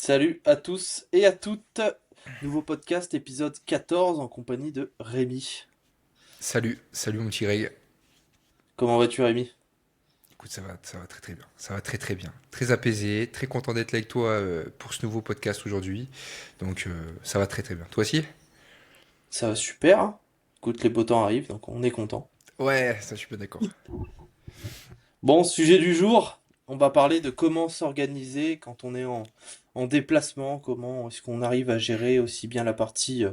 Salut à tous et à toutes. Nouveau podcast, épisode 14 en compagnie de Rémi. Salut mon petit Ray. Comment vas-tu Rémi? Écoute, ça va très très bien. Ça va très très bien. Très apaisé, très content d'être là avec toi pour ce nouveau podcast aujourd'hui. Donc ça va très très bien. Toi aussi? Ça va super, hein. Écoute, les beaux temps arrivent, donc on est content. Ouais, ça je suis pas d'accord. Bon, sujet du jour, on va parler de comment s'organiser quand on est en déplacement, comment est-ce qu'on arrive à gérer aussi bien la partie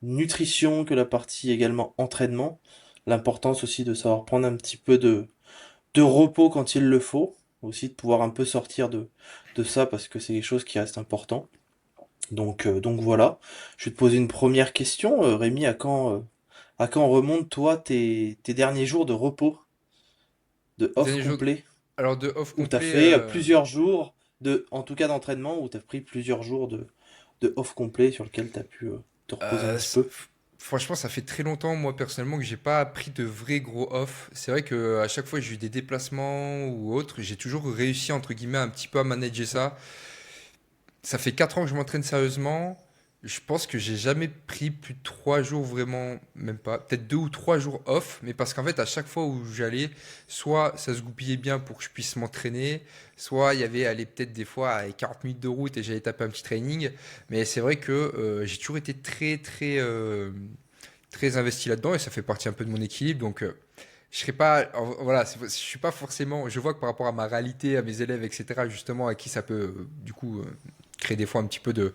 nutrition que la partie également entraînement. L'importance aussi de savoir prendre un petit peu de repos quand il le faut, aussi de pouvoir un peu sortir de ça parce que c'est quelque chose qui reste important. Donc voilà, je vais te poser une première question, Rémi, à quand remontent toi tes derniers jours de repos, de off Dernier jour. complet, Alors de off où t'as complet. fait plusieurs jours en tout cas d'entraînement, où t'as pris plusieurs jours de off complet sur lequel t'as pu te reposer un euh, petit ça- peu. f- Franchement, ça fait très longtemps moi personnellement que j'ai pas pris de vrais gros off. C'est vrai que à chaque fois que j'ai eu des déplacements ou autres, j'ai toujours réussi entre guillemets un petit peu à manager ça. Ça fait 4 ans que je m'entraîne sérieusement. Je pense que j'ai jamais pris plus de 3 jours vraiment, même pas, peut-être 2 ou 3 jours off, mais parce qu'en fait, à chaque fois où j'allais, soit ça se goupillait bien pour que je puisse m'entraîner, soit il y avait allez, peut-être des fois 40 minutes de route et j'allais taper un petit training. Mais c'est vrai que j'ai toujours été très investi là-dedans et ça fait partie un peu de mon équilibre. Donc, je serais pas, voilà, je suis pas forcément, je vois que par rapport à ma réalité, à mes élèves, etc., justement, à qui ça peut, du coup, créer des fois un petit peu de,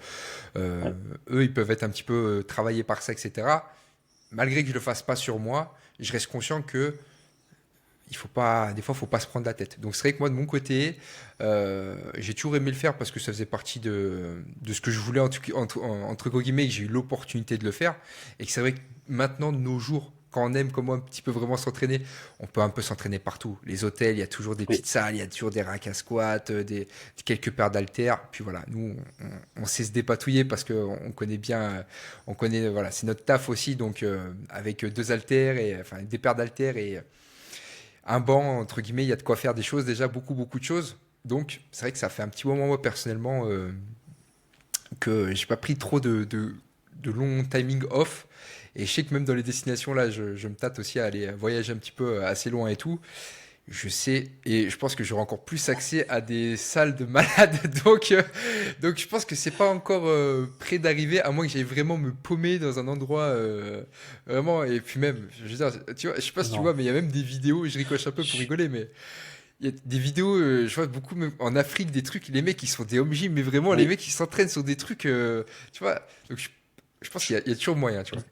euh, Ouais. eux, ils peuvent être un petit peu travaillés par ça, etc. Malgré que je le fasse pas sur moi, je reste conscient que il faut pas, des fois, faut pas se prendre la tête. Donc c'est vrai que moi, de mon côté, j'ai toujours aimé le faire parce que ça faisait partie de ce que je voulais entre guillemets, et que j'ai eu l'opportunité de le faire. Et que c'est vrai que maintenant, de nos jours, quand on aime comme moi un petit peu vraiment s'entraîner, on peut un peu s'entraîner partout. Les hôtels, il y a toujours des Oui. petites salles, il y a toujours des racks à squat, quelques paires d'haltères. Puis voilà, nous, on sait se dépatouiller parce qu'on connaît bien, on connaît, voilà, c'est notre taf aussi. Donc avec deux haltères et enfin des paires d'haltères et un banc, entre guillemets, il y a de quoi faire des choses, déjà beaucoup, beaucoup de choses. Donc, c'est vrai que ça fait un petit moment, moi, personnellement, que j'ai pas pris trop de longs timing off. Et je sais que même dans les destinations, là, je me tâte aussi à aller voyager un petit peu assez loin et tout. Je sais, et je pense que j'aurai encore plus accès à des salles de malades. Donc je pense que c'est pas encore près d'arriver, à moins que j'aille vraiment me paumer dans un endroit vraiment. Et puis même, je veux dire, tu vois, je sais pas si tu Non. vois, mais il y a même des vidéos, je ricoche un peu pour Je- rigoler, mais il y a des vidéos, je vois beaucoup même en Afrique, des trucs, les mecs ils sont des home gym, mais vraiment les Oui. mecs ils s'entraînent sur des trucs, tu vois. Donc je pense qu'il y a toujours moyen, tu vois.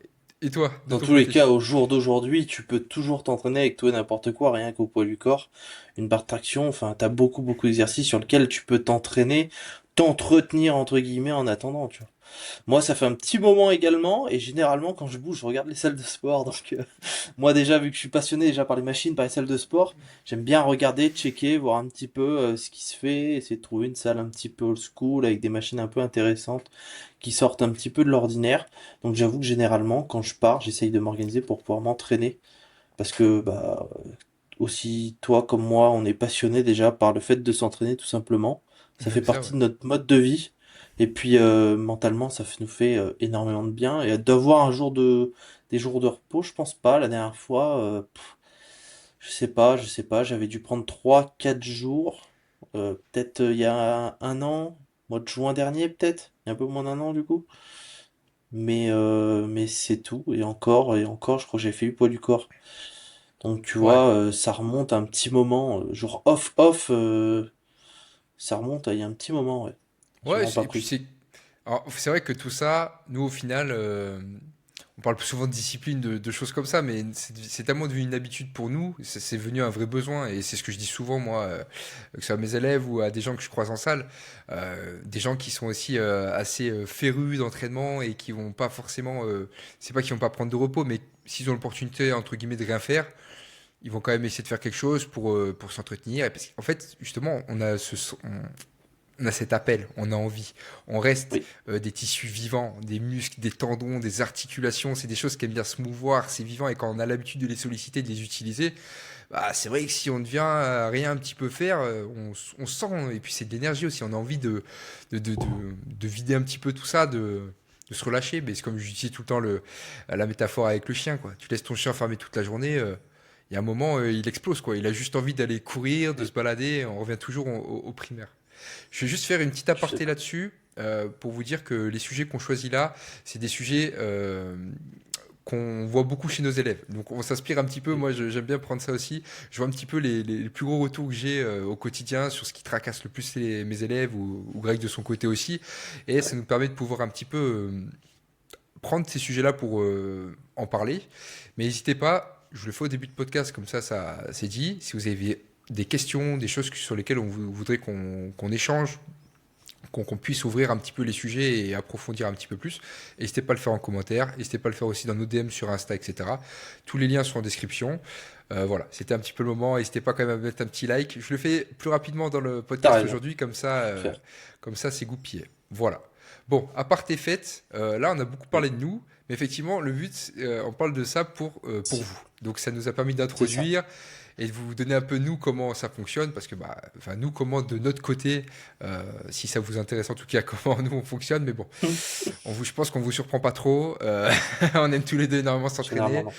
Et toi, de Dans ton tous les côté? cas, au jour d'aujourd'hui, tu peux toujours t'entraîner avec tout et n'importe quoi, rien qu'au poids du corps. Une barre de traction, enfin, t'as beaucoup d'exercices sur lesquels tu peux t'entraîner, t'entretenir, entre guillemets, en attendant, tu vois. Moi, ça fait un petit moment également, et généralement, quand je bouge, je regarde les salles de sport. Donc, moi, déjà, vu que je suis passionné déjà par les machines, par les salles de sport, j'aime bien regarder, checker, voir un petit peu ce qui se fait, essayer de trouver une salle un petit peu old school, avec des machines un peu intéressantes, qui sortent un petit peu de l'ordinaire. Donc, j'avoue que généralement, quand je pars, j'essaye de m'organiser pour pouvoir m'entraîner. Parce que, bah, aussi, toi comme moi, on est passionné déjà par le fait de s'entraîner, tout simplement. Ça fait Même ça, ouais. partie de notre mode de vie. Et puis mentalement, nous fait énormément de bien. Et d'avoir des jours de repos, je pense pas. La dernière fois, je sais pas, j'avais dû prendre 3 4 jours. Peut-être il y a un an, mois de juin dernier, peut-être. Il y a un peu moins d'un an du coup. Mais c'est tout. Et encore, je crois que j'ai fait du poids du corps. Donc tu Ouais. vois, ça remonte à un petit moment. Genre off, ça remonte à il y a un petit moment, ouais. J'ai Ouais, vraiment pas et puis pris. c'est vrai que tout ça, nous au final, on parle souvent de discipline, de choses comme ça, mais c'est tellement devenu une habitude pour nous, c'est devenu un vrai besoin, et c'est ce que je dis souvent moi, que ce soit à mes élèves ou à des gens que je croise en salle, des gens qui sont aussi assez férus d'entraînement et qui vont pas forcément, c'est pas qu'ils vont pas prendre de repos, mais s'ils ont l'opportunité entre guillemets de rien faire, ils vont quand même essayer de faire quelque chose pour s'entretenir, et parce qu'en fait justement on a cet appel, on a envie. On reste Oui, des tissus vivants, des muscles, des tendons, des articulations, c'est des choses qui aiment bien se mouvoir, c'est vivant, et quand on a l'habitude de les solliciter, de les utiliser, bah, c'est vrai que si on ne vient rien un petit peu faire, on sent, et puis c'est de l'énergie aussi, on a envie de vider un petit peu tout ça, de se relâcher. Mais c'est comme j'utilise tout le temps la métaphore avec le chien, quoi. Tu laisses ton chien fermé toute la journée, il y a un moment, il explose, quoi. Il a juste envie d'aller courir, de se balader, on revient toujours au primaire. Je vais juste faire une petite je suis aparté d'accord. là-dessus pour vous dire que les sujets qu'on choisit là, c'est des sujets qu'on voit beaucoup chez nos élèves. Donc on s'inspire un petit peu, Oui, moi j'aime bien prendre ça aussi. Je vois un petit peu les plus gros retours que j'ai au quotidien sur ce qui tracasse le plus mes élèves ou Greg de son côté aussi. Et ça ouais. nous permet de pouvoir un petit peu prendre ces sujets-là pour en parler. Mais n'hésitez pas, je le fais au début de podcast, comme ça c'est dit. Si vous avez des questions, des choses sur lesquelles on voudrait qu'on échange, qu'on puisse ouvrir un petit peu les sujets et approfondir un petit peu plus. N'hésitez pas à le faire en commentaire, n'hésitez pas à le faire aussi dans nos DM sur Insta, etc. Tous les liens sont en description. Voilà, c'était un petit peu le moment. N'hésitez pas quand même à mettre un petit like. Je le fais plus rapidement dans le T'as podcast raison, aujourd'hui, je vais faire. comme ça c'est goupillé. Voilà. Bon, à part tes fêtes, là on a beaucoup Oui, parlé de nous, mais effectivement le but, on parle de ça pour vous. Donc ça nous a permis c'est ça. d'introduire et de vous donner un peu nous comment ça fonctionne, parce que bah, enfin nous comment de notre côté, si ça vous intéresse en tout cas comment nous on fonctionne, mais bon, je pense qu'on vous surprend pas trop, on aime tous les deux énormément Généralement,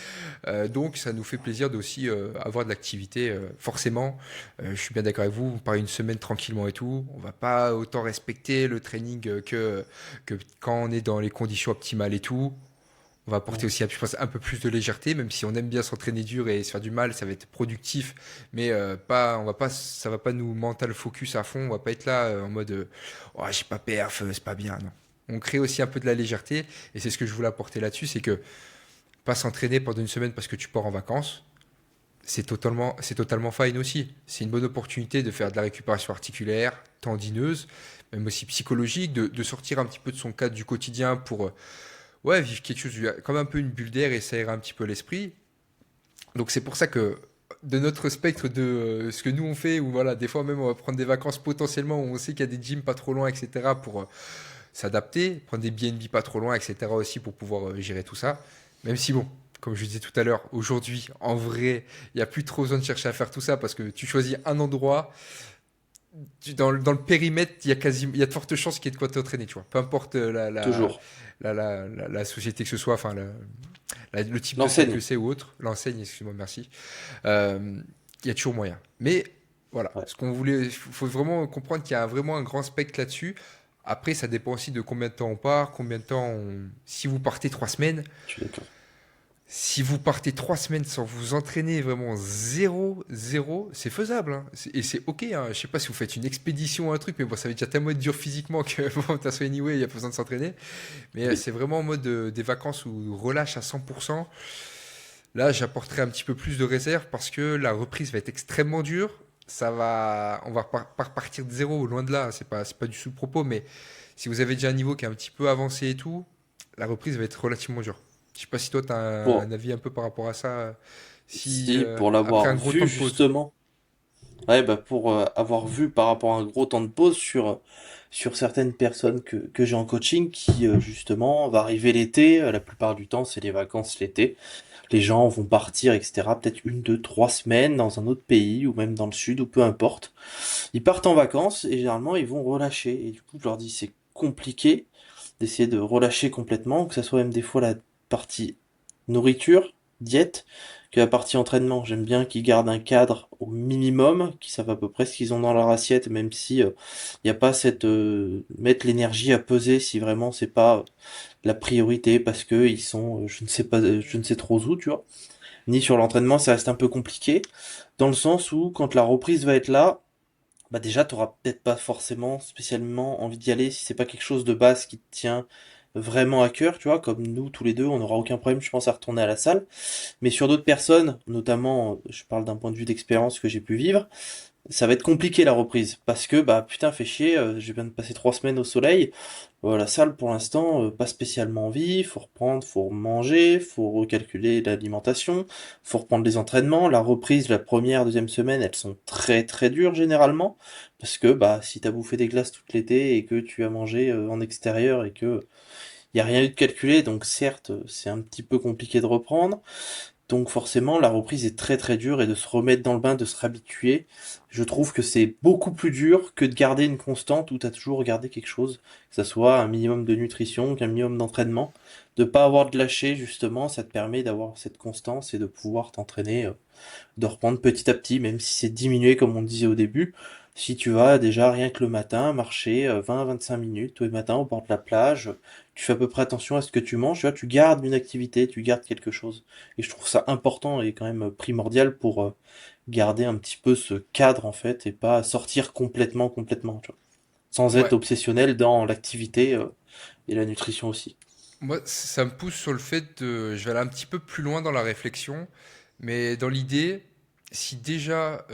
s'entraîner, non. donc ça nous fait plaisir d'aussi avoir de l'activité, forcément, je suis bien d'accord avec vous, on part une semaine tranquillement et tout, on va pas autant respecter le training que quand on est dans les conditions optimales et tout, on va apporter Non. aussi, je pense, un peu plus de légèreté, même si on aime bien s'entraîner dur et se faire du mal, ça va être productif, mais pas, on va pas, ça va pas nous mental focus à fond. On va pas être là en mode, oh, j'ai pas perf, c'est pas bien. Non. On crée aussi un peu de la légèreté, et c'est ce que je voulais apporter là-dessus, c'est que pas s'entraîner pendant une semaine parce que tu pars en vacances, c'est totalement fine aussi. C'est une bonne opportunité de faire de la récupération articulaire, tendineuse, même aussi psychologique, de sortir un petit peu de son cadre du quotidien pour ouais, vivre quelque chose, comme un peu une bulle d'air et s'aérer un petit peu l'esprit. Donc c'est pour ça que de notre spectre de ce que nous on fait, ou voilà, des fois même on va prendre des vacances potentiellement où on sait qu'il y a des gyms pas trop loin, etc. pour s'adapter, prendre des BNB pas trop loin, etc. aussi pour pouvoir gérer tout ça. Même si bon, comme je disais tout à l'heure, aujourd'hui, en vrai, il n'y a plus trop besoin de chercher à faire tout ça parce que tu choisis un endroit, dans le périmètre, il y a de fortes chances qu'il y ait de quoi t'entraîner, tu vois. Peu importe Toujours. la société que ce soit, enfin le type de salle que L'enseigne. c'est ou autre, l'enseigne, excuse-moi, merci. Euh, Il y a toujours moyen. Mais voilà, Ouais, ce qu'on voulait, il faut vraiment comprendre qu'il y a vraiment un grand spectre là-dessus. Après, ça dépend aussi de combien de temps on part, combien de temps on... Si vous partez 3 semaines, je suis d'accord. si vous partez 3 semaines sans vous entraîner vraiment zéro, zéro, c'est faisable, hein. Et c'est ok, hein. Je sais pas si vous faites une expédition ou un truc, mais bon, ça va déjà tellement être dur physiquement que bon, de toute façon, anyway, il n'y a pas besoin de s'entraîner. Mais Oui. c'est vraiment en mode des vacances où relâche à 100%. Là, j'apporterai un petit peu plus de réserve parce que la reprise va être extrêmement dure. On va pas repartir de zéro, loin de là. C'est pas du tout le propos, mais si vous avez déjà un niveau qui est un petit peu avancé et tout, la reprise va être relativement dure. Je sais pas si toi, tu as Bon, un avis un peu par rapport à ça. Si si, pour après l'avoir un gros vu temps de pause. justement, ouais, bah pour avoir vu par rapport à un gros temps de pause sur certaines personnes que j'ai en coaching qui justement va arriver l'été, la plupart du temps c'est les vacances l'été, les gens vont partir etc. Peut-être une, deux, 3 semaines dans un autre pays ou même dans le sud ou peu importe. Ils partent en vacances et généralement ils vont relâcher et du coup je leur dis c'est compliqué d'essayer de relâcher complètement, que ça soit même des fois la partie nourriture, diète, que la partie entraînement. J'aime bien qu'ils gardent un cadre au minimum, qu'ils savent à peu près ce qu'ils ont dans leur assiette, même si il n'y a pas cette mettre l'énergie à peser si vraiment c'est pas la priorité parce que ils sont je ne sais pas je ne sais trop où, tu vois. Ni sur l'entraînement, ça reste un peu compliqué dans le sens où quand la reprise va être là, bah déjà, t'auras peut-être pas forcément spécialement envie d'y aller si c'est pas quelque chose de base qui te tient vraiment à cœur, tu vois, comme nous tous les deux, on n'aura aucun problème, je pense, à retourner à la salle. Mais sur d'autres personnes, notamment, je parle d'un point de vue d'expérience que j'ai pu vivre, Ça va être compliqué la reprise parce que bah putain fait chier, je viens de passer 3 semaines au soleil. La salle pour l'instant pas spécialement envie, faut reprendre, faut manger, faut recalculer l'alimentation, faut reprendre les entraînements. La reprise, la première, deuxième semaine, elles sont très très dures généralement parce que bah si t'as bouffé des glaces tout l'été et que tu as mangé en extérieur et que y a rien eu de calculé, donc certes c'est un petit peu compliqué de reprendre. Donc forcément, la reprise est très très dure et de se remettre dans le bain, de se réhabituer, je trouve que c'est beaucoup plus dur que de garder une constante où tu as toujours gardé quelque chose, que ça soit un minimum de nutrition, qu'un minimum d'entraînement. De pas avoir de lâcher, justement, ça te permet d'avoir cette constance et de pouvoir t'entraîner, de reprendre petit à petit, même si c'est diminué comme on disait au début. Si tu vas déjà rien que le matin marcher 20-25 minutes tous les matins au bord de la plage, tu fais à peu près attention à ce que tu manges, tu vois, tu gardes une activité, tu gardes quelque chose. Et je trouve ça important et quand même primordial pour garder un petit peu ce cadre en fait et pas sortir complètement, tu vois. Sans être Ouais. obsessionnel dans l'activité et la nutrition aussi. Moi, ça me pousse sur le fait de... Je vais aller un petit peu plus loin dans la réflexion, mais dans l'idée, si déjà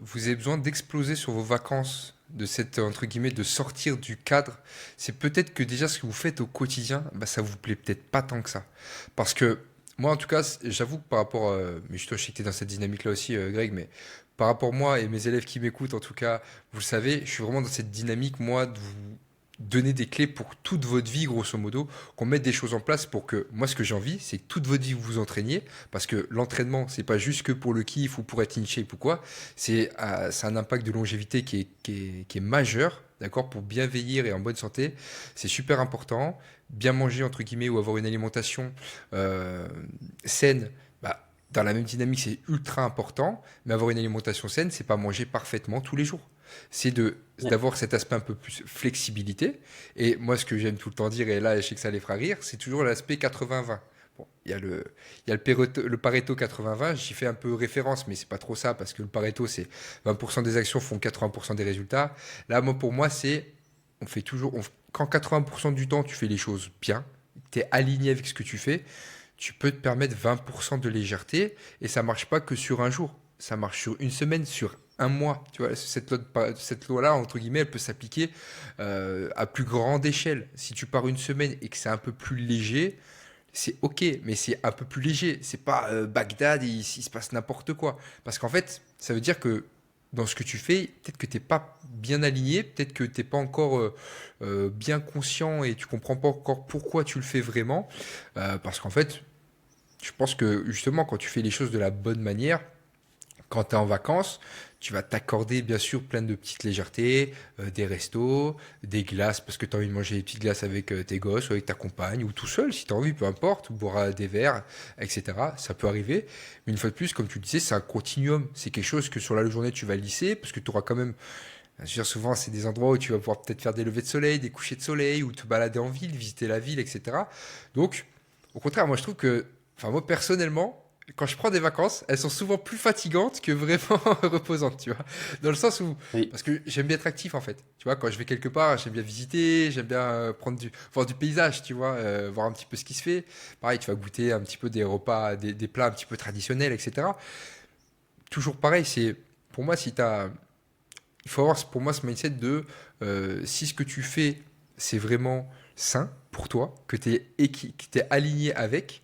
vous avez besoin d'exploser sur vos vacances, de cette, entre guillemets, de sortir du cadre, c'est peut-être que déjà ce que vous faites au quotidien, bah, ça vous plaît peut-être pas tant que ça. Parce que moi, en tout cas, j'avoue que par rapport... mais je sais que tu es dans cette dynamique-là aussi, Greg, mais par rapport à moi et mes élèves qui m'écoutent, en tout cas, vous le savez, je suis vraiment dans cette dynamique, moi, de vous donner des clés pour toute votre vie, grosso modo, qu'on mette des choses en place pour que, moi, ce que j'ai envie, c'est que toute votre vie, vous vous entraîniez, parce que l'entraînement, c'est pas juste que pour le kiff ou pour être in shape ou quoi, c'est un impact de longévité qui est majeur, d'accord, pour bien vieillir et en bonne santé, c'est super important, bien manger, entre guillemets, ou avoir une alimentation euh, saine, bah, dans la même dynamique, c'est ultra important, mais avoir une alimentation saine, c'est pas manger parfaitement tous les jours. C'est de Ouais. d'avoir cet aspect un peu plus flexibilité. Et moi, ce que j'aime tout le temps dire, et là, je sais que ça les fera rire, c'est toujours l'aspect 80-20. Bon, il y a le Pareto 80-20, j'y fais un peu référence, mais c'est pas trop ça, parce que le Pareto, c'est 20% des actions font 80% des résultats. Là, moi, pour moi, c'est, on fait toujours, quand 80% du temps, tu fais les choses bien, tu es aligné avec ce que tu fais, tu peux te permettre 20% de légèreté, et ça marche pas que sur un jour. Ça marche sur une semaine, sur un mois. Tu vois, cette loi-là, entre guillemets, elle peut s'appliquer à plus grande échelle. Si tu pars une semaine et que c'est un peu plus léger, c'est ok, mais c'est un peu plus léger. C'est pas Bagdad et il se passe n'importe quoi. Parce qu'en fait, ça veut dire que dans ce que tu fais, peut-être que t'es pas bien aligné, peut-être que t'es pas encore bien conscient et tu comprends pas encore pourquoi tu le fais vraiment. Parce qu'en fait, je pense que justement, quand tu fais les choses de la bonne manière, quand tu es en vacances, tu vas t'accorder bien sûr plein de petites légèretés, des restos, des glaces, parce que tu as envie de manger des petites glaces avec tes gosses ou avec ta compagne, ou tout seul si tu as envie, peu importe, ou boire des verres, etc. Ça peut arriver. Mais une fois de plus, comme tu le disais, c'est un continuum. C'est quelque chose que sur la journée, tu vas lisser, parce que tu auras quand même... Je veux dire, souvent, c'est des endroits où tu vas pouvoir peut-être faire des levées de soleil, des couchers de soleil, ou te balader en ville, visiter la ville, etc. Donc, au contraire, moi je trouve que, enfin moi personnellement, quand je prends des vacances, elles sont souvent plus fatigantes que vraiment reposantes, tu vois. Dans le sens où, Oui. parce que j'aime bien être actif en fait. Tu vois, quand je vais quelque part, j'aime bien visiter, j'aime bien voir du paysage, tu vois, voir un petit peu ce qui se fait. Pareil, tu vas goûter un petit peu des repas, des plats un petit peu traditionnels, etc. Toujours pareil, c'est, pour moi, si t'as, il faut avoir pour moi ce mindset de si ce que tu fais, c'est vraiment sain pour toi, que tu es aligné avec,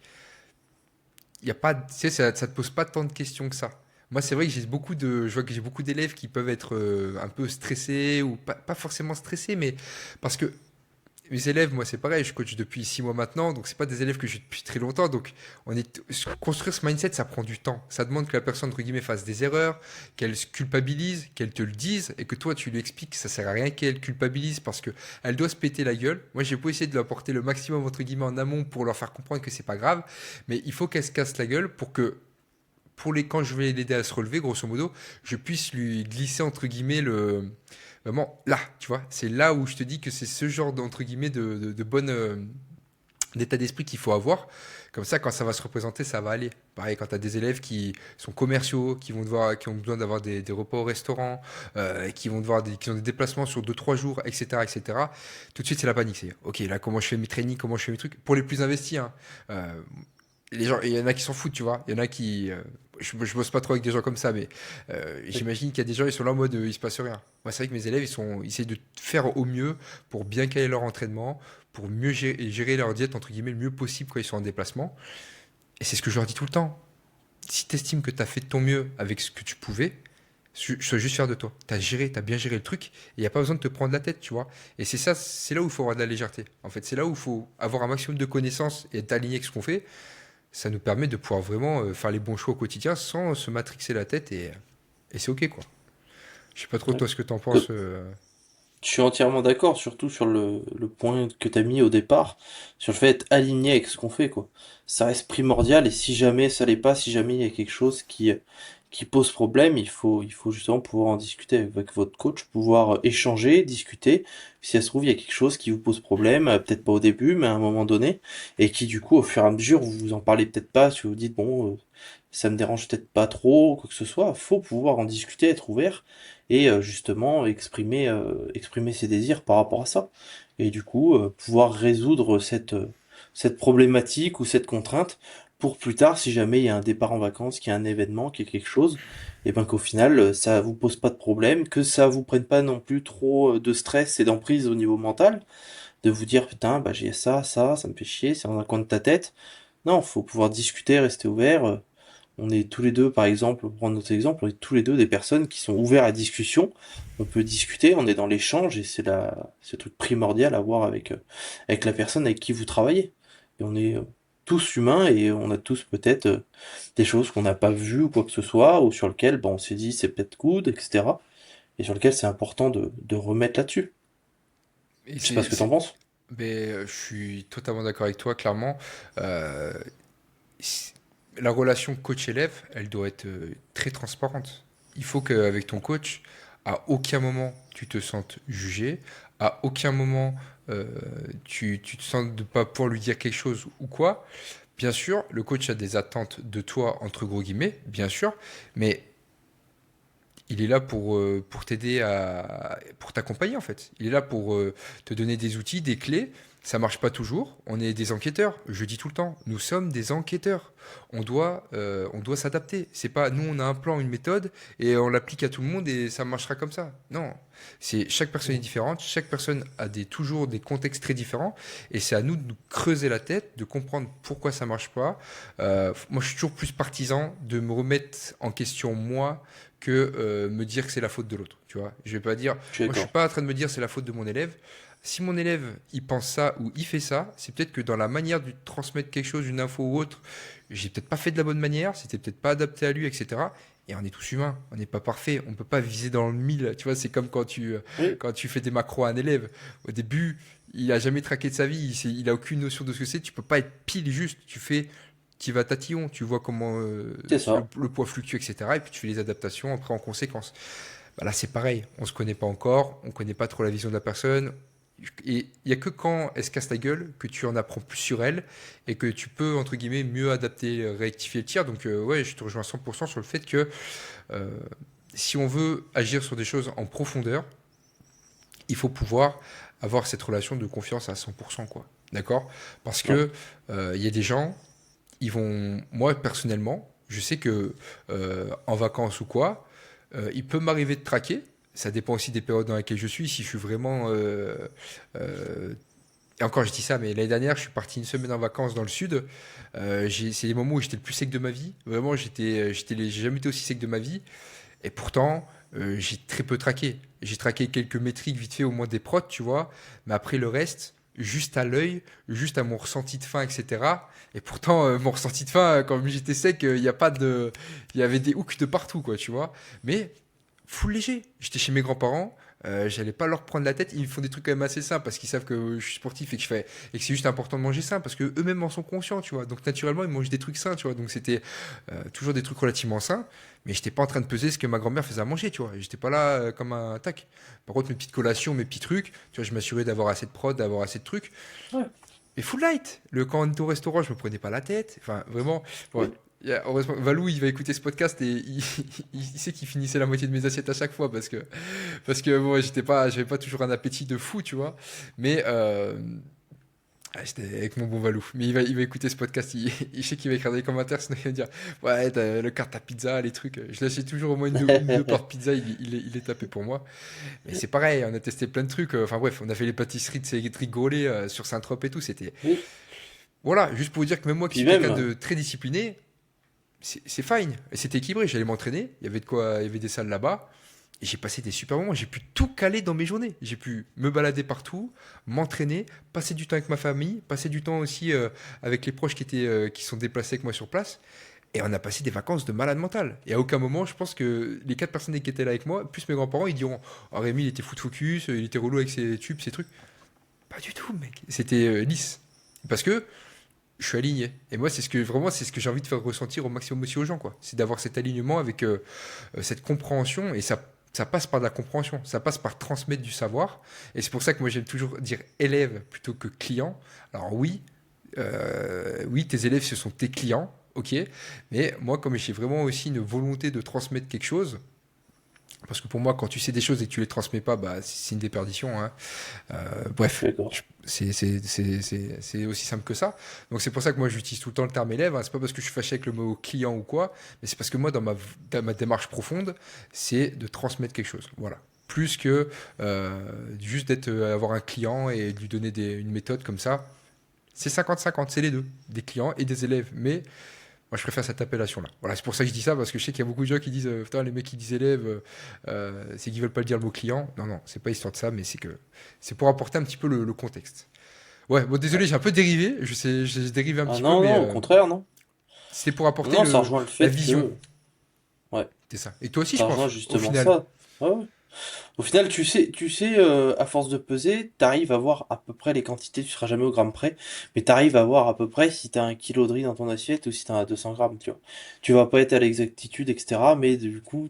il y a pas, tu sais, ça te pose pas tant de questions que ça. Moi, c'est vrai que je vois que j'ai beaucoup d'élèves qui peuvent être un peu stressés ou pas forcément stressés, mais parce que mes élèves, moi, c'est pareil, je coach depuis 6 mois maintenant, donc c'est pas des élèves que j'ai depuis très longtemps. Donc, construire ce mindset, ça prend du temps. Ça demande que la personne, entre guillemets, fasse des erreurs, qu'elle se culpabilise, qu'elle te le dise, et que toi, tu lui expliques que ça sert à rien qu'elle culpabilise parce que elle doit se péter la gueule. Moi, j'ai beau essayer de lui apporter le maximum, entre guillemets, en amont pour leur faire comprendre que c'est pas grave, mais il faut qu'elle se casse la gueule pour que quand je vais l'aider à se relever, grosso modo, je puisse lui glisser entre guillemets le vraiment là, tu vois, c'est là où je te dis que c'est ce genre d'entre guillemets de bonne d'état d'esprit qu'il faut avoir. Comme ça, quand ça va se représenter, ça va aller. Pareil, quand tu as des élèves qui sont commerciaux, qui ont besoin d'avoir des repas au restaurant, qui ont des déplacements sur 2 3 jours, etc., etc., tout de suite, c'est la panique. C'est, ok, là, comment je fais mes trainings, comment je fais mes trucs. Pour les plus investis, hein, les gens, il y en a qui s'en foutent, tu vois. Il y en a qui. je bosse pas trop avec des gens comme ça, mais j'imagine qu'il y a des gens, ils sont là en mode, il se passe rien. Moi, c'est vrai que mes élèves, ils essayent de faire au mieux pour bien caler leur entraînement, pour mieux gérer leur diète, entre guillemets, le mieux possible quand ils sont en déplacement. Et c'est ce que je leur dis tout le temps. Si tu estimes que tu as fait de ton mieux avec ce que tu pouvais, sois juste fier de toi. T'as bien géré le truc, et il n'y a pas besoin de te prendre la tête, tu vois. Et c'est ça, c'est là où il faut avoir de la légèreté. En fait, c'est là où il faut avoir un maximum de connaissances et être aligné avec ce qu'on fait. Ça nous permet de pouvoir vraiment faire les bons choix au quotidien sans se matrixer la tête et c'est ok, quoi. Je sais pas trop Ouais. toi ce que t'en penses. Je suis entièrement d'accord, surtout sur le point que tu as mis au départ, sur le fait d'être aligné avec ce qu'on fait, quoi. Ça reste primordial, et si jamais ça l'est pas, si jamais il y a quelque chose qui pose problème, il faut justement pouvoir en discuter avec votre coach, pouvoir échanger, discuter. Si ça se trouve, il y a quelque chose qui vous pose problème, peut-être pas au début, mais à un moment donné, et qui du coup, au fur et à mesure, vous vous en parlez peut-être pas, si vous dites, bon, ça me dérange peut-être pas trop, quoi que ce soit, faut pouvoir en discuter, être ouvert et justement exprimer ses désirs par rapport à ça. Et du coup, pouvoir résoudre cette problématique ou cette contrainte pour plus tard, si jamais il y a un départ en vacances, qu'il y a un événement, qu'il y a quelque chose, et ben qu'au final, ça vous pose pas de problème, que ça vous prenne pas non plus trop de stress et d'emprise au niveau mental, de vous dire putain, bah j'ai ça me fait chier, c'est dans un coin de ta tête. Non, faut pouvoir discuter, rester ouvert. On est tous les deux, par exemple, pour prendre notre exemple, on est tous les deux des personnes qui sont ouvertes à la discussion. On peut discuter, on est dans l'échange et c'est le truc primordial à voir avec la personne avec qui vous travaillez. Et on est tous humains et on a tous peut-être des choses qu'on n'a pas vues ou quoi que ce soit, ou sur lesquelles on s'est dit c'est peut-être good, etc. Et sur lesquelles c'est important de remettre là-dessus. Et Je sais pas ce que t'en penses. je suis totalement d'accord avec toi, clairement. Euh, si- la relation coach-élève, elle doit être très transparente. Il faut qu'avec ton coach, à aucun moment tu te sentes jugé, à aucun moment euh, tu te sens de pas pouvoir lui dire quelque chose ou quoi. Bien sûr, le coach a des attentes de toi, entre gros guillemets, bien sûr, mais il est là pour t'aider pour t'accompagner en fait. Il est là pour te donner des outils, des clés. Ça marche pas toujours. On est des enquêteurs. Je dis tout le temps, nous sommes des enquêteurs. On doit s'adapter. C'est pas nous on a un plan, une méthode et on l'applique à tout le monde et ça marchera comme ça. Non, c'est chaque personne est différente. Chaque personne a toujours des contextes très différents et c'est à nous de nous creuser la tête, de comprendre pourquoi ça marche pas. Moi, je suis toujours plus partisan de me remettre en question moi que me dire que c'est la faute de l'autre. Tu vois, je vais pas dire, Je suis moi je suis d'accord. pas en train de me dire c'est la faute de mon élève. Si mon élève il pense ça ou il fait ça, c'est peut-être que dans la manière de transmettre quelque chose, une info ou autre, j'ai peut-être pas fait de la bonne manière, c'était peut-être pas adapté à lui, etc. Et on est tous humains, on n'est pas parfait, on peut pas viser dans le mille. Tu vois, c'est comme Oui, quand tu fais des macros à un élève. Au début, il a jamais traqué de sa vie, il a aucune notion de ce que c'est. Tu peux pas être pile juste. Tu vas tatillon, tu vois comment c'est ça. le poids fluctue, etc. Et puis tu fais les adaptations après en conséquence. Bah là, c'est pareil. On se connaît pas encore, on connaît pas trop la vision de la personne. Et il y a que quand elle se casse la gueule que tu en apprends plus sur elle et que tu peux, entre guillemets, mieux adapter, réactifier le tir. Donc, ouais, je te rejoins 100% sur le fait que euh, si on veut agir sur des choses en profondeur, il faut pouvoir avoir cette relation de confiance à 100%, quoi. D'accord? Parce Ouais. que il y a des gens, ils vont, moi personnellement, je sais que en vacances ou quoi, il peut m'arriver de traquer. Ça dépend aussi des périodes dans lesquelles je suis. Si je suis vraiment euh, et encore, je dis ça, mais l'année dernière, je suis parti une semaine en vacances dans le sud. C'est les moments où j'étais le plus sec de ma vie. Vraiment, j'ai jamais été aussi sec de ma vie. Et pourtant, j'ai très peu traqué. J'ai traqué quelques métriques vite fait, au moins des prods, tu vois. Mais après le reste, juste à l'œil, juste à mon ressenti de faim, etc. Et pourtant, mon ressenti de faim, quand j'étais sec, il y a pas de, il y avait des hooks de partout, quoi, tu vois. Mais full léger. J'étais chez mes grands-parents. J'allais pas leur prendre la tête. Ils font des trucs quand même assez sains parce qu'ils savent que je suis sportif et que c'est juste important de manger sain parce que eux-mêmes en sont conscients, tu vois. Donc naturellement, ils mangent des trucs sains, tu vois. Donc c'était toujours des trucs relativement sains. Mais j'étais pas en train de peser ce que ma grand-mère faisait à manger, tu vois. J'étais pas là comme un tac. Par contre, mes petites collations, mes petits trucs, tu vois, je m'assurais d'avoir assez de prod, d'avoir assez de trucs. Ouais. Et full light. Quand on était au restaurant, je me prenais pas la tête. Enfin, vraiment. Bon, Oui. heureusement, Valou, il va écouter ce podcast et il sait qu'il finissait la moitié de mes assiettes à chaque fois parce que bon, j'avais pas toujours un appétit de fou, tu vois. Mais Ah, j'étais avec mon bon Valou. Mais il va écouter ce podcast. Il sait qu'il va écrire dans les commentaires, sinon il va dire ouais, le carte à pizza, les trucs. Je l'achète toujours au moins une ou deux par pizza. Il est tapé pour moi. Mais c'est pareil, on a testé plein de trucs. Enfin bref, on a fait les pâtisseries de Cédric Grolet sur Saint-Tropez et tout. C'était. Oui. Voilà, juste pour vous dire que même moi qui Puis suis quelqu'un même, de très discipliné, c'est fine. Et c'était équilibré. J'allais m'entraîner. Il y avait de quoi. Il y avait des salles là-bas. Et j'ai passé des super moments. J'ai pu tout caler dans mes journées. J'ai pu me balader partout, m'entraîner, passer du temps avec ma famille, passer du temps aussi avec les proches qui sont déplacés avec moi sur place. Et on a passé des vacances de malade mental. Et à aucun moment, je pense que les quatre personnes qui étaient là avec moi, plus mes grands-parents, ils diront oh, Rémi, il était fou de focus, il était relou avec ses tubes, ses trucs. Pas du tout, mec. C'était lisse. Parce que je suis aligné. Et moi, c'est ce que j'ai envie de faire ressentir au maximum aussi aux gens, quoi. C'est d'avoir cet alignement avec cette compréhension. Et ça passe par de la compréhension. Ça passe par transmettre du savoir. Et c'est pour ça que moi, j'aime toujours dire élève plutôt que client. Alors oui, oui, tes élèves, ce sont tes clients. Ok, mais moi, comme j'ai vraiment aussi une volonté de transmettre quelque chose, parce que pour moi, quand tu sais des choses et que tu les transmets pas, bah, c'est une déperdition, hein. Bref, d'accord. c'est aussi simple que ça. Donc c'est pour ça que moi j'utilise tout le temps le terme élève, hein. C'est pas parce que je suis fâché avec le mot client ou quoi, mais c'est parce que moi dans ma démarche profonde, c'est de transmettre quelque chose. Voilà. Plus que juste avoir un client et de lui donner une méthode comme ça. C'est 50-50, c'est les deux, des clients et des élèves. Mais moi, je préfère cette appellation-là. Voilà, c'est pour ça que je dis ça, parce que je sais qu'il y a beaucoup de gens qui disent putain, les mecs qui disent élèves, c'est qu'ils veulent pas dire le mot client. Non, non, c'est pas histoire de ça, mais c'est pour apporter un petit peu le contexte. Ouais, bon, désolé, j'ai un peu dérivé. Je sais, j'ai dérivé un Ah petit peu, non, mais non, au contraire, non. c'était pour Non, apporter non, ça rejoint le la fait vision. que, ouais, C'est ça. Et toi aussi, je ça rejoint pense, au justement final. ça. Ouais, ouais. Au final, tu sais, à force de peser, t'arrives à voir à peu près les quantités, tu seras jamais au gramme près, mais t'arrives à voir à peu près si t'as un kilo de riz dans ton assiette ou si t'as un 200 grammes, tu vois. Tu vas pas être à l'exactitude, etc., mais du coup,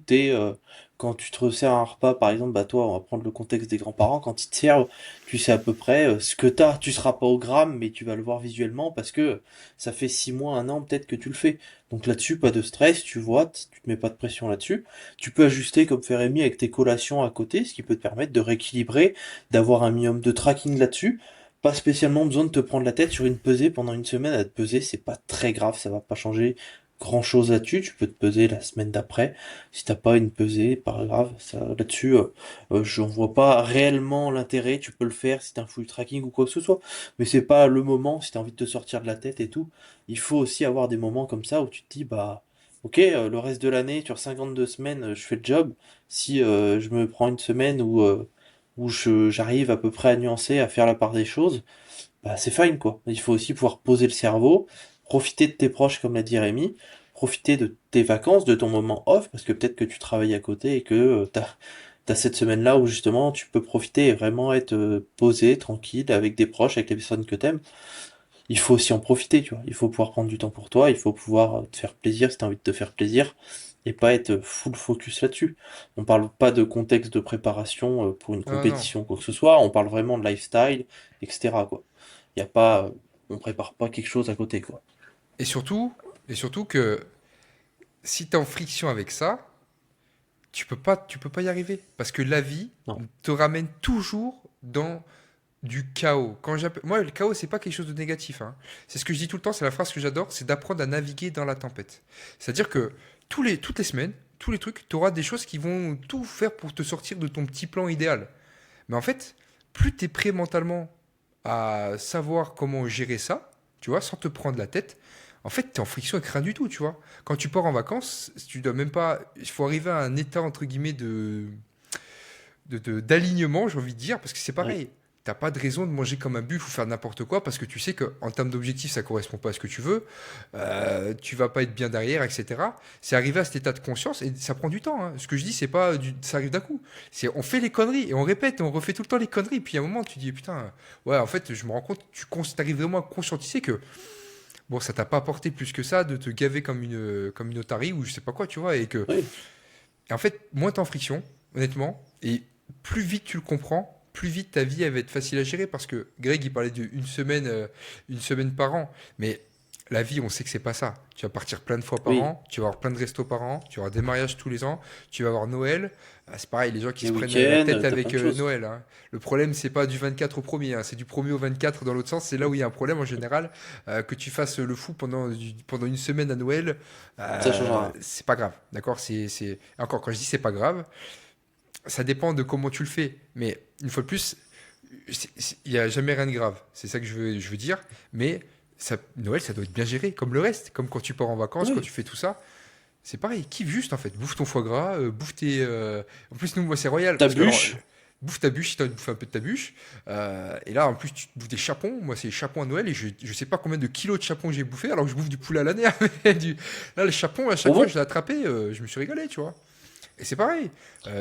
quand tu te resserres un repas, par exemple, bah toi, on va prendre le contexte des grands-parents, quand ils te servent, tu sais à peu près ce que t'as, tu seras pas au gramme, mais tu vas le voir visuellement parce que ça fait 6 mois, un an peut-être que tu le fais. Donc là-dessus, pas de stress, tu vois, tu te mets pas de pression là-dessus. Tu peux ajuster comme fait Rémi avec tes collations à côté, ce qui peut te permettre de rééquilibrer, d'avoir un minimum de tracking là-dessus. Pas spécialement besoin de te prendre la tête sur une pesée pendant une semaine à te peser, c'est pas très grave, ça va pas changer grand chose là-dessus. Tu peux te peser la semaine d'après. Si t'as pas une pesée, pas grave, ça là-dessus, j'en vois pas réellement l'intérêt. Tu peux le faire si t'as un full tracking ou quoi que ce soit, mais c'est pas le moment si t'as envie de te sortir de la tête et tout. Il faut aussi avoir des moments comme ça où tu te dis bah ok, le reste de l'année, sur 52 semaines, je fais le job. Si je me prends une semaine où j'arrive à peu près à nuancer, à faire la part des choses, bah c'est fine quoi. Il faut aussi pouvoir poser le cerveau, profiter de tes proches comme l'a dit Rémi, profiter de tes vacances, de ton moment off, parce que peut-être que tu travailles à côté et que t'as cette semaine-là où justement tu peux profiter et vraiment être posé, tranquille, avec des proches, avec les personnes que t'aimes. Il faut aussi en profiter, tu vois. Il faut pouvoir prendre du temps pour toi, il faut pouvoir te faire plaisir si t'as envie de te faire plaisir, et pas être full focus là-dessus. On parle pas de contexte de préparation pour une Non, non. compétition, quoi que ce soit, on parle vraiment de lifestyle, etc., quoi. Y a pas, on prépare pas quelque chose à côté, quoi. Et surtout, et surtout que si tu es en friction avec ça, tu peux pas y arriver. Parce que la vie Non. te ramène toujours dans du chaos. Moi, le chaos, c'est pas quelque chose de négatif, hein. C'est ce que je dis tout le temps, c'est la phrase que j'adore, c'est d'apprendre à naviguer dans la tempête. C'est-à-dire que toutes les semaines, tous les trucs, tu auras des choses qui vont tout faire pour te sortir de ton petit plan idéal. Mais en fait, plus tu es prêt mentalement à savoir comment gérer ça, tu vois, sans te prendre la tête, en fait, tu es en friction avec rien du tout, tu vois. Quand tu pars en vacances, tu dois même pas. Il faut arriver à un état, entre guillemets, d'alignement, j'ai envie de dire, parce que c'est Oui. pareil. T'as pas de raison de manger comme un buff ou faire n'importe quoi parce que tu sais qu'en termes d'objectifs, ça correspond pas à ce que tu veux. Tu vas pas être bien derrière, etc. C'est arriver à cet état de conscience et ça prend du temps, hein. Ce que je dis, c'est pas ça arrive d'un coup. On fait les conneries et on répète et on refait tout le temps les conneries. Puis à un moment, tu dis putain, ouais, en fait, je me rends compte, tu arrives vraiment à conscientiser que bon, ça t'a pas apporté plus que ça de te gaver comme une otarie ou je sais pas quoi, tu vois, Oui. et en fait, moins t'es en friction, honnêtement, et plus vite tu le comprends, plus vite ta vie elle va être facile à gérer parce que Greg il parlait d'une semaine, une semaine par an, mais la vie, on sait que c'est pas ça. Tu vas partir plein de fois par Oui, an, tu vas avoir plein de restos par an, tu vas avoir des mariages tous les ans, tu vas avoir Noël. C'est pareil, les gens qui les se prennent la week-ends, tête t'as plein avec de choses. Noël, hein. Le problème, c'est pas du 24 au premier, hein, c'est du premier au 24 dans l'autre sens. C'est là où il y a un problème en général. Que tu fasses le fou pendant une semaine à Noël, Ça changera rien. c'est pas grave. D'accord? Encore, quand je dis c'est pas grave, ça dépend de comment tu le fais. Mais une fois de plus, il n'y a jamais rien de grave. C'est ça que je veux dire. Mais Noël, ça doit être bien géré, comme le reste. Comme quand tu pars en vacances, quand Oui, tu fais tout ça. C'est pareil, kiffe juste en fait. Bouffe ton foie gras, bouffe tes. En plus, nous, moi, c'est royal. ta Parce que, alors, bûche. bouffe ta bûche si t'as envie de bouffer un peu de ta bûche. Et là, en plus, tu te bouffes des chapons. Moi, c'est chapons à Noël et je sais pas combien de kilos de chapons j'ai bouffé alors que je bouffe du poulet à l'année. Là, les chapons, à Oh chaque fois, je bon? l'ai attrapé, je me suis régalé, tu vois. Et c'est pareil.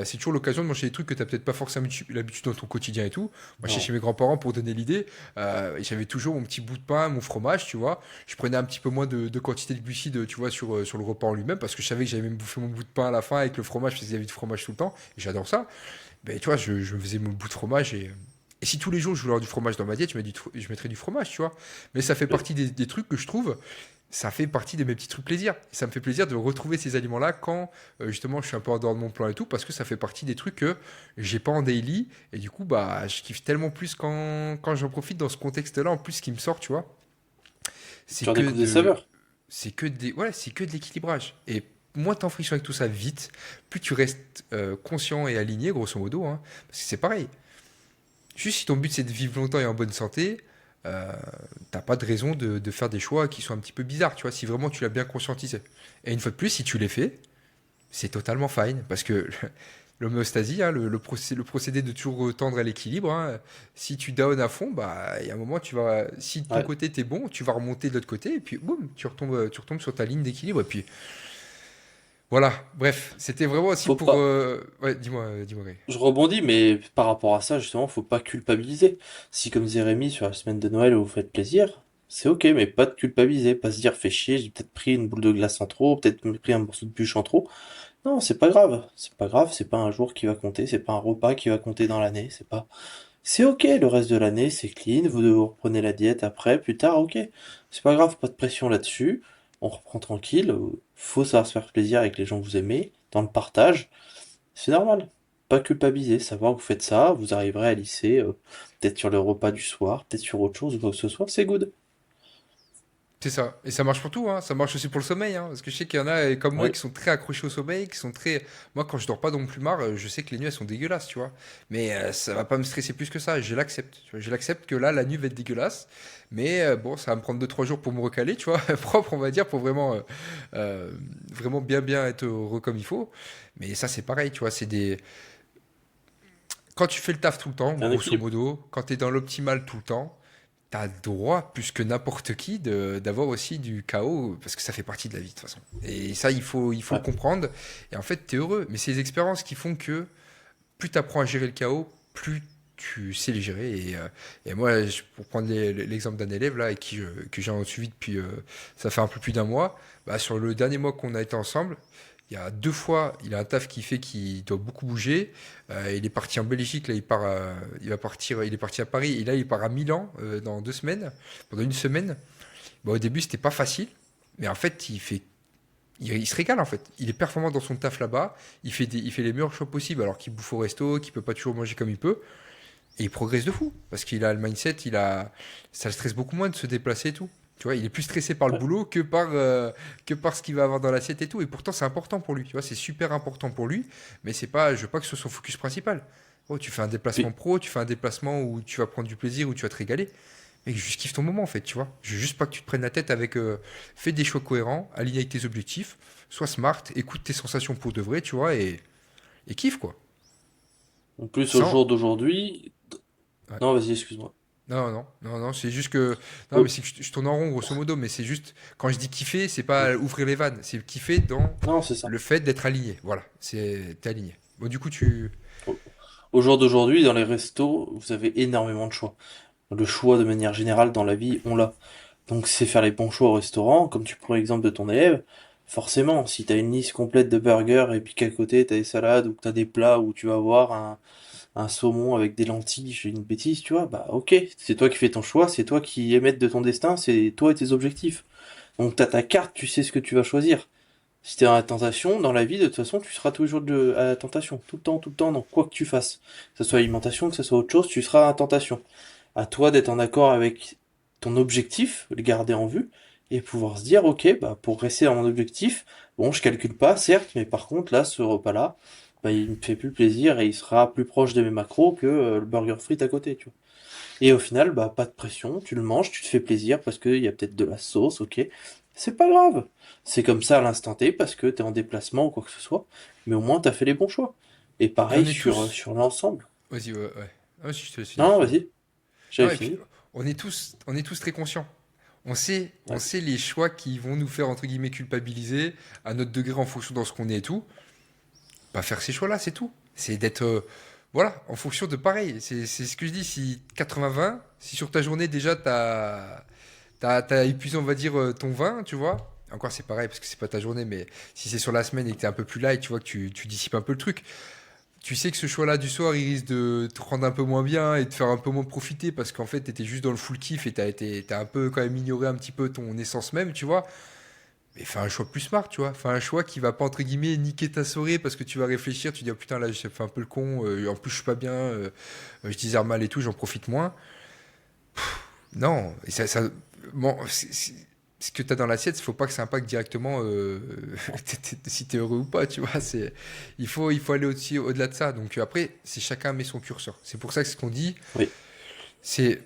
C'est toujours l'occasion de manger des trucs que tu n'as peut-être pas forcément l'habitude dans ton quotidien et tout. Moi, j'étais Non. chez mes grands-parents pour donner l'idée. Et j'avais toujours mon petit bout de pain, mon fromage, tu vois. Je prenais un petit peu moins de quantité de glucides, tu vois, sur le repas en lui-même, parce que je savais que j'allais même bouffer mon bout de pain à la fin avec le fromage, parce qu'il y avait du fromage tout le temps. Et j'adore ça. Ben, tu vois, je me faisais mon bout de fromage et si tous les jours je voulais avoir du fromage dans ma diète, je mettrais du fromage, tu vois. Mais ça fait Oui. partie des trucs que je trouve, ça fait partie de mes petits trucs plaisir. Ça me fait plaisir de retrouver ces aliments-là quand justement je suis un peu en dehors de mon plan et tout, parce que ça fait partie des trucs que j'ai pas en daily. Et du coup, bah, je kiffe tellement plus quand j'en profite dans ce contexte-là, en plus, ce qui me sort, tu vois. C'est Tu que redécouvres des de. saveurs. C'est que de l'équilibrage. Et moins t'es en friction avec tout ça vite, plus tu restes conscient et aligné, grosso modo, hein. Parce que c'est pareil. Juste si ton but c'est de vivre longtemps et en bonne santé, euh, t'as pas de raison de faire des choix qui sont un petit peu bizarres, tu vois, si vraiment tu l'as bien conscientisé. Et une fois de plus, si tu les fais, c'est totalement fine, parce que l'homéostasie, hein, le procédé de toujours tendre à l'équilibre, hein, si tu down à fond, bah, il y a un moment, si de ton Ouais. côté t'es bon, tu vas remonter de l'autre côté, et puis boum, tu retombes sur ta ligne d'équilibre, et puis voilà. Bref, c'était vraiment aussi Faut pour. pas. Ouais, dis-moi, Ray. Je rebondis, mais par rapport à ça, justement, faut pas culpabiliser. Si, comme disait Rémi, sur la semaine de Noël, vous faites plaisir, c'est ok, mais pas de culpabiliser. Pas se dire, fais chier, j'ai peut-être pris une boule de glace en trop, peut-être pris un morceau de bûche en trop. Non, c'est pas grave. C'est pas grave, c'est pas un jour qui va compter, c'est pas un repas qui va compter dans l'année, c'est pas. C'est ok, le reste de l'année, c'est clean, vous reprenez la diète après, plus tard, ok. C'est pas grave, pas de pression là-dessus. On reprend tranquille. Faut savoir se faire plaisir avec les gens que vous aimez, dans le partage. C'est normal. Pas culpabiliser, savoir que vous faites ça, vous arriverez à lisser, peut-être sur le repas du soir, peut-être sur autre chose ou quoi que ce soit, c'est good. C'est ça. Et ça marche pour tout, hein. Ça marche aussi pour le sommeil, hein. Parce que je sais qu'il y en a comme moi Oui, qui sont très accrochés au sommeil, qui sont très. Moi, quand je dors pas dans mon plumard, je sais que les nuits elles sont dégueulasses, tu vois. Mais ça va pas me stresser plus que ça. Je l'accepte. Tu vois. Je l'accepte que là, la nuit va être dégueulasse. Mais bon, ça va me prendre 2 3 jours pour me recaler, tu vois. Propre, on va dire, pour euh, vraiment bien, bien être heureux comme il faut. Mais ça, c'est pareil, tu vois. Quand tu fais le taf tout le temps, c'est un grosso équilibre. modo, quand tu es dans l'optimal tout le temps, t'as droit, plus que n'importe qui, d'avoir aussi du chaos, parce que ça fait partie de la vie, de toute façon. Et ça, il faut le Ouais. comprendre. Et en fait, t'es heureux. Mais c'est les expériences qui font que plus t'apprends à gérer le chaos, plus tu sais les gérer. Et moi, pour prendre l'exemple d'un élève là, que j'ai suivi depuis, ça fait un peu plus d'un mois, bah, sur le dernier mois qu'on a été ensemble, il y a 2 fois, il a un taf qui fait qu'il doit beaucoup bouger. Il est parti en Belgique, là, il va partir, il est parti à Paris, et là, il part à Milan dans 2 semaines, pendant une semaine. Bon, au début, c'était pas facile, mais en fait, il se régale en fait. Il est performant dans son taf là-bas. Il fait les meilleurs choix possibles alors qu'il bouffe au resto, qu'il peut pas toujours manger comme il peut. Et il progresse de fou parce qu'il a le mindset, ça le stresse beaucoup moins de se déplacer et tout. Tu vois, il est plus stressé par le Ouais. boulot que par ce qu'il va avoir dans l'assiette et tout. Et pourtant, c'est important pour lui. Tu vois, c'est super important pour lui. Mais c'est pas, je veux pas que ce soit son focus principal. Oh, tu fais un déplacement Puis, pro, tu fais un déplacement où tu vas prendre du plaisir, où tu vas te régaler. Mec, juste kiffe ton moment en fait, tu vois. Je veux juste pas que tu te prennes la tête avec. Fais des choix cohérents, alignés avec tes objectifs, sois smart, écoute tes sensations pour de vrai, tu vois, et kiffe quoi. en plus, au Sans. jour d'aujourd'hui. Ouais. Non, vas-y, excuse-moi. Non, non, non, non, c'est juste que. Non, mais Oh, c'est que je tourne en rond grosso modo, mais c'est juste. Quand je dis kiffer, c'est pas ouvrir les vannes, c'est kiffer dans non, c'est ça. le fait d'être aligné. Voilà, t'es aligné. Bon, du coup, tu. Au jour d'aujourd'hui, dans les restos, vous avez énormément de choix. Le choix, de manière générale, dans la vie, on l'a. Donc, c'est faire les bons choix au restaurant, comme tu prends l'exemple de ton élève. Forcément, si t'as une liste complète de burgers et puis qu'à côté t'as des salades ou que t'as des plats où tu vas avoir un saumon avec des lentilles, j'ai une bêtise, tu vois, bah ok, c'est toi qui fais ton choix, c'est toi qui es maître de ton destin, c'est toi et tes objectifs. Donc t'as ta carte, tu sais ce que tu vas choisir. Si t'es dans la tentation, dans la vie, de toute façon, tu seras toujours à la tentation. Tout le temps, dans quoi que tu fasses. Que ce soit alimentation, que ce soit autre chose, tu seras à la tentation. À toi d'être en accord avec ton objectif, le garder en vue, et pouvoir se dire, ok, bah, pour rester dans mon objectif, bon, je calcule pas, certes, mais par contre, là, ce repas-là, bah, il me fait plus plaisir et il sera plus proche de mes macros que le burger frites à côté, tu vois. Et au final, bah, pas de pression, tu le manges, tu te fais plaisir parce qu'il y a peut-être de la sauce, ok. C'est pas grave. C'est comme ça à l'instant T parce que t'es en déplacement ou quoi que ce soit. Mais au moins, t'as fait les bons choix. Et Et on pareil est sur, tous. sur l'ensemble. Vas-y, ouais, ouais. Ah, si je te laisse finir, Non, excuse-moi. vas-y, Non, j'avais et puis, fini. on est tous très conscients. On Ouais. sait les choix qui vont nous faire, entre guillemets, culpabiliser à notre degré en fonction de ce qu'on est et tout. Pas faire ces choix-là, c'est tout. C'est d'être, voilà, en fonction de pareil. C'est ce que je dis, si 80-20, si sur ta journée déjà t'as épuisé, on va dire, ton vin, tu vois. Encore c'est pareil parce que c'est pas ta journée, mais si c'est sur la semaine et que t'es un peu plus light, tu vois que tu dissipes un peu le truc. Tu sais que ce choix-là du soir, il risque de te rendre un peu moins bien et de faire un peu moins profiter parce qu'en fait, t'étais juste dans le full kiff et t'as un peu quand même ignoré un petit peu ton essence même, tu vois. Mais fais un choix plus smart, tu vois. Fais un choix qui va pas, entre guillemets, niquer ta soirée parce que tu vas réfléchir, tu dis, oh, putain, là, j'ai fait un peu le con, en plus, je suis pas bien, je disais mal et tout, j'en profite moins. Non, et bon, ce que tu as dans l'assiette, il faut pas que ça impacte directement si tu es heureux ou pas, tu vois. Il faut aller aussi au-delà de ça. Donc après, c'est chacun met son curseur. C'est pour ça que ce qu'on dit, Oui. c'est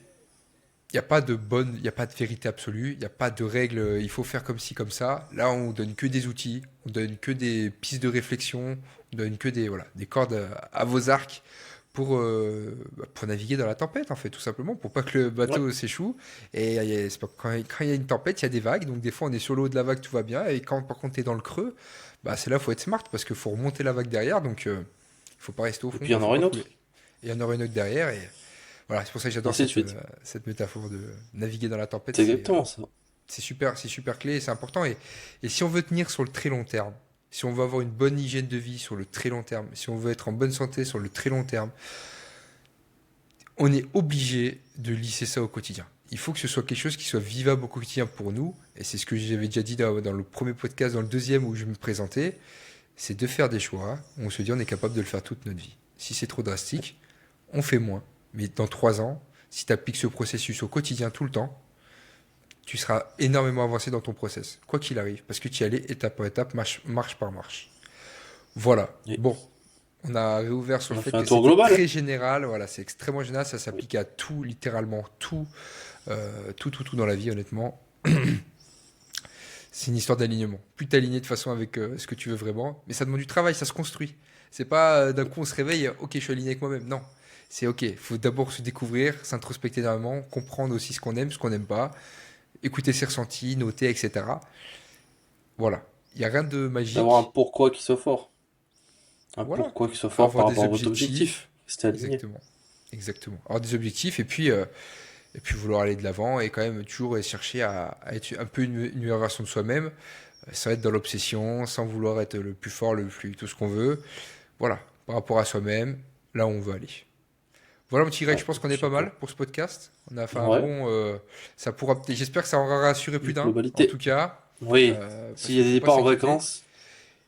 il n'y a pas de bonne, il n'y a pas de vérité absolue, il n'y a pas de règle, il faut faire comme ci, comme ça. Là, on donne que des outils, on donne que des pistes de réflexion, on donne que des cordes à vos arcs pour naviguer dans la tempête, en fait, tout simplement, pour pas que le Ouais. bateau s'échoue. Et c'est pas, quand il y a une tempête, il y a des vagues, donc des fois on est sur le haut de la vague, tout va bien, et quand par contre tu es dans le creux, bah, c'est là faut être smart, parce qu'il faut remonter la vague derrière, donc il faut pas rester au Et fond, puis il y quoi, en faut aura pas une couler. autre. Et il y en aura une autre derrière, et voilà, c'est pour ça que Et j'adore ainsi de cette, suite. cette métaphore de naviguer dans la tempête. C'est exactement ça. C'est super clé, c'est important. Et si on veut tenir sur le très long terme, si on veut avoir une bonne hygiène de vie sur le très long terme, si on veut être en bonne santé sur le très long terme, on est obligé de lisser ça au quotidien. Il faut que ce soit quelque chose qui soit vivable au quotidien pour nous. Et c'est ce que j'avais déjà dit dans le premier podcast, dans le deuxième où je me présentais. C'est de faire des choix. On se dit on est capable de le faire toute notre vie. Si c'est trop drastique, on fait moins. Mais dans 3 ans, si tu appliques ce processus au quotidien tout le temps, tu seras énormément avancé dans ton process, quoi qu'il arrive, parce que tu y allais étape par étape, marche par marche. Voilà. Et Bon, on a réouvert sur on le a fait fait un que tour c'était global, hein. très général. Voilà, c'est extrêmement général. Ça Oui. s'applique à tout, littéralement tout, tout dans la vie, honnêtement. C'est une histoire d'alignement. Plus t'aligner de façon avec ce que tu veux vraiment, mais ça demande du travail, ça se construit. C'est pas d'un coup on se réveille, ok, je suis aligné avec moi-même. Non, c'est ok. Il faut d'abord se découvrir, s'introspecter énormément, comprendre aussi ce qu'on n'aime pas, écouter ses ressentis, noter, etc. Voilà. Il n'y a rien de D'avoir un magique. pourquoi qui soit fort. Un Voilà. pourquoi qui soit fort Avoir par des rapport à votre objectifs. objectif. C'était aligné. Exactement. Exactement. Avoir des objectifs et puis vouloir aller de l'avant et quand même toujours chercher à être un peu une meilleure version de soi-même, sans être dans l'obsession, sans vouloir être le plus fort, le plus tout ce qu'on veut. Voilà. Par rapport à soi-même, là où on veut aller. Voilà, mon petit Greg, je Ouais, pense qu'on est pas super. mal pour ce podcast. On a fait un Ouais, bon. Ça pourra peut-être. J'espère que ça aura rassuré plus une d'un, en tout globalité. cas. Oui. Parce S'il y a qu'il des faut pas départs en s'inquiéter. vacances,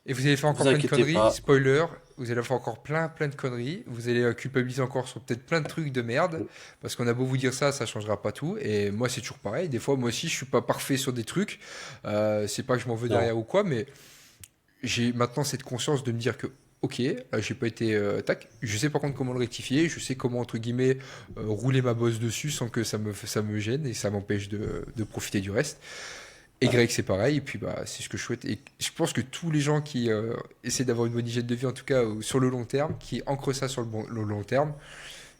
Et vous allez faire vous encore plein de inquiétez conneries. pas. Spoiler, vous allez faire encore plein de conneries. Vous allez culpabiliser encore sur peut-être plein de trucs de merde. Parce qu'on a beau vous dire ça, ça changera pas tout. Et moi, c'est toujours pareil. Des fois, moi aussi, je suis pas parfait sur des trucs. C'est pas que je m'en veux Non. derrière ou quoi, mais j'ai maintenant cette conscience de me dire que, ok, là, j'ai pas été tac. Je sais par contre comment le rectifier. Je sais comment, entre guillemets, rouler ma bosse dessus sans que ça me gêne et ça m'empêche de profiter du reste. Et Greg, c'est pareil, et puis bah, c'est ce que je souhaite. Et je pense que tous les gens qui essaient d'avoir une bonne hygiène de vie, en tout cas sur le long terme, qui ancrent ça sur le long terme,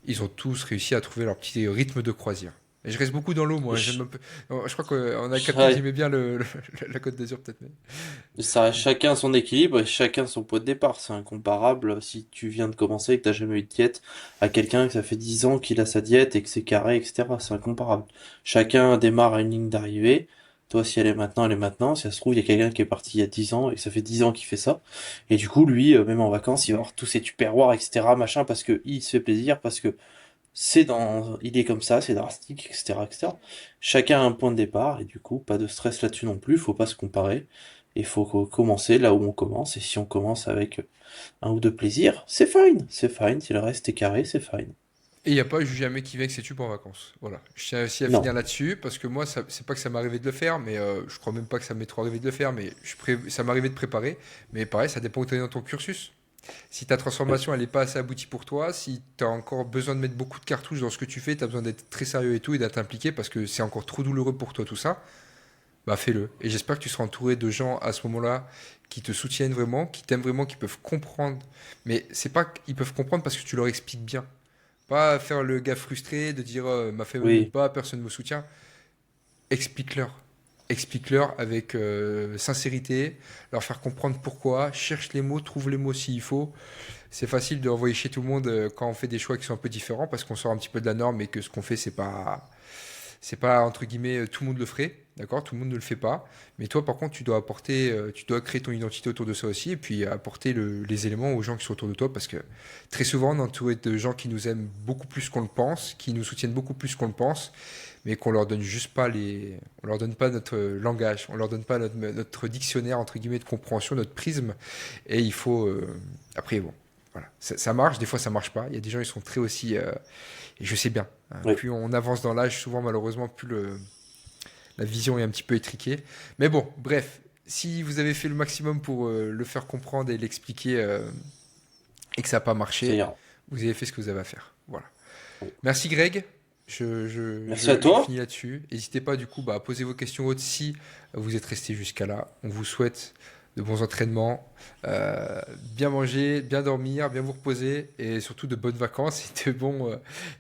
ils ont tous réussi à trouver leur petit rythme de croisière. Et je reste beaucoup dans l'eau, moi. J'aime un Ch- peu... Je crois qu'on a capté que cha- j'aimais bien la Côte d'Azur, peut-être. Mais... Ça, chacun son équilibre et chacun son pot de départ. C'est incomparable si tu viens de commencer et que t'as jamais eu de diète à quelqu'un que ça fait 10 ans qu'il a sa diète et que c'est carré, etc. C'est incomparable. Chacun démarre à une ligne d'arrivée. Toi, si elle est maintenant, elle est maintenant. Si ça se trouve, il y a quelqu'un qui est parti il y a 10 ans et que ça fait 10 ans qu'il fait ça. Et du coup, lui, même en vacances, il va avoir tous ses tupperwares, etc. Machin, parce que il se fait plaisir, parce que il est comme ça, c'est drastique, etc., etc. Chacun a un point de départ, et du coup, pas de stress là-dessus non plus, faut pas se comparer. Il faut commencer là où on commence, et si on commence avec un ou deux plaisirs, c'est fine, si le reste est carré, c'est fine. Et il n'y a pas juger un mec qui veut que c'est tu en vacances. Voilà. Je tiens aussi à Non. finir là-dessus, parce que moi, c'est pas que ça m'est arrivé de le faire, mais je crois même pas que ça m'est trop arrivé de le faire, mais ça m'est arrivé de préparer. Mais pareil, ça dépend où tu es dans ton cursus. Si ta Oui. transformation, elle n'est pas assez aboutie pour toi, si tu as encore besoin de mettre beaucoup de cartouches dans ce que tu fais, tu as besoin d'être très sérieux et tout, et d'être impliqué, parce que c'est encore trop douloureux pour toi tout ça, bah fais-le. Et j'espère que tu seras entouré de gens à ce moment-là qui te soutiennent vraiment, qui t'aiment vraiment, qui peuvent comprendre. Mais c'est pas qu'ils peuvent comprendre parce que tu leur expliques bien. Pas faire le gars frustré de dire ma famille m'aime Oui. pas, personne ne me soutient. Explique-leur. Explique-leur avec sincérité, leur faire comprendre pourquoi, cherche les mots, trouve les mots s'il faut. C'est facile de envoyer chez tout le monde quand on fait des choix qui sont un peu différents parce qu'on sort un petit peu de la norme et que ce qu'on fait, c'est pas entre guillemets tout le monde le ferait, d'accord? Tout le monde ne le fait pas. Mais toi, par contre, tu dois apporter, tu dois créer ton identité autour de ça aussi et puis apporter les éléments aux gens qui sont autour de toi parce que très souvent, on est entouré de gens qui nous aiment beaucoup plus qu'on le pense, qui nous soutiennent beaucoup plus qu'on le pense, mais qu'on leur donne juste pas on leur donne pas notre langage, on leur donne pas notre dictionnaire entre guillemets de compréhension, notre prisme. Et il faut, après, bon. Voilà. Ça marche, des fois ça marche pas. Il y a des gens, ils sont très aussi. Et je sais bien, hein, Oui. plus on avance dans l'âge, souvent malheureusement, plus la vision est un petit peu étriquée. Mais bon, bref, si vous avez fait le maximum pour le faire comprendre et l'expliquer et que ça n'a pas Ça marché, ira. vous avez fait ce que vous avez à faire. Voilà. Oui. Merci Greg. Merci à Je toi. finis là-dessus. N'hésitez pas du coup à poser vos questions autres si vous êtes resté jusqu'à là. On vous souhaite de bons entraînements, bien manger, bien dormir, bien vous reposer et surtout de bonnes vacances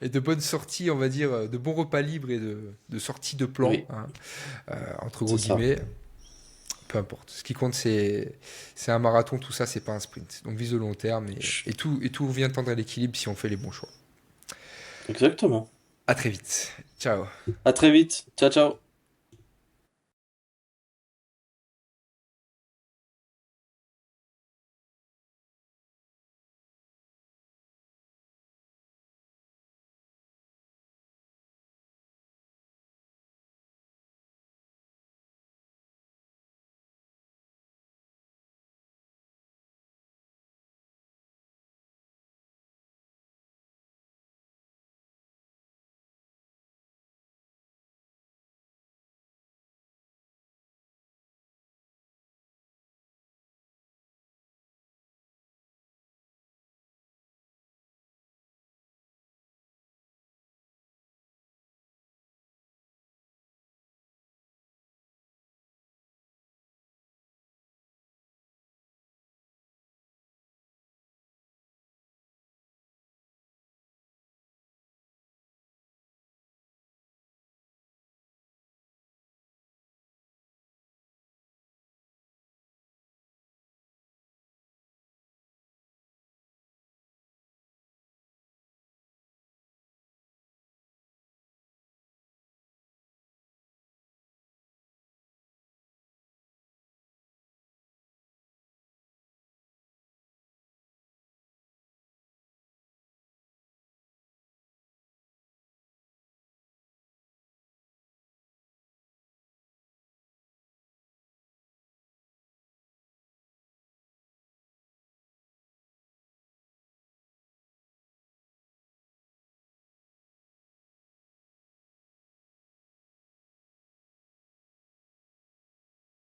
et de bonnes sorties, on va dire, de bons repas libres et de sorties de plan, Oui, hein, entre gros c'est ça. guillemets. Peu importe. Ce qui compte, c'est un marathon, tout ça, c'est pas un sprint. Donc vise le long terme Je- et tout vient tendre à l'équilibre si on fait les bons choix. Exactement. À très vite. Ciao. À très vite. Ciao, ciao.